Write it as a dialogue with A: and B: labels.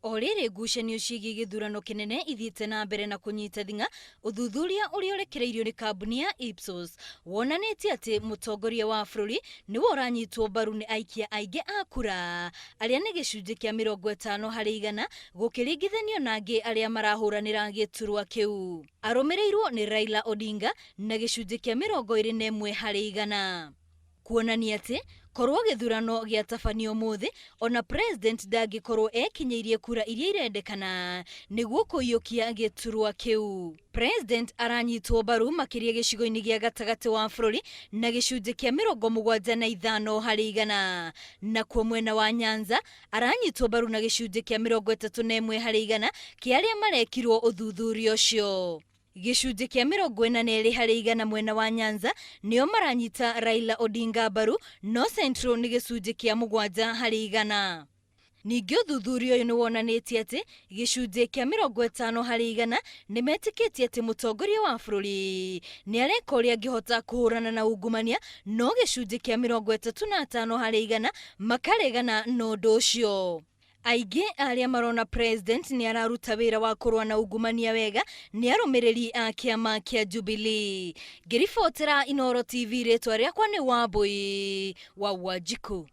A: Orere ngucanio ciĩgiĩ gĩthurano kĩnene ithiĩte na mbere na kũnyita thing'a. Ũthuthuria ũrĩa ũrekereirio nĩ kambuni ya Ipsos wonanĩtie atĩ mũtongoria wa bũrũri nĩwe ũranyitwo mbaru nĩ aikia aingĩ a kura, arĩa nĩ gĩcunjĩ kĩa 50% gũkĩringithanio na angĩ arĩa marahũranĩra gĩturwa kĩu. Arũmĩrĩirwo nĩ Raila Odinga na gĩcunjĩ kĩa 21%. Kuonania atĩ korwo gĩthurano gĩatabanio ũmũthĩ, ona president ndangĩkorwo ekinyĩirie kura iria irendekana nĩguo kũiyũkia gĩturwa kĩu. President aranyitwo mbaru makĩria gĩcigo-inĩ gĩa gatagatĩ wa bũrũri na gĩcunjĩ kĩa 75%, nakuo mwena wa Nyanza aranyitwo mbaru na gĩcunjĩ kĩa 31% kĩa arĩa marekirwo ũthuthuria ũcio. Gĩcunjĩ kĩa 42% mwena wa Nyanza nĩo maranyita Raila Odinga mbaru, no Central nĩ gĩcunjĩ kĩa 7%. Ningĩ ũthuthuria ũyũ nĩ wonanĩtie atĩ gĩcunjĩ kĩa 50% nĩ metĩkĩtie atĩ mũtongoria wa bũrũri nĩ areka ũrĩa angĩhota kũhũrana na ungumania, no gĩcunjĩ kĩa 35% makaregana na ũndũ ũcio. Aingĩ arĩa marona president nĩ araruta wĩra wa kũrũa na ungumania wega nĩ arũmĩrĩri a kĩama kĩa Jubilee. Ngĩribotera Inooro TV, rĩtwa rĩakwa nĩ Wambui wa Wanjiku.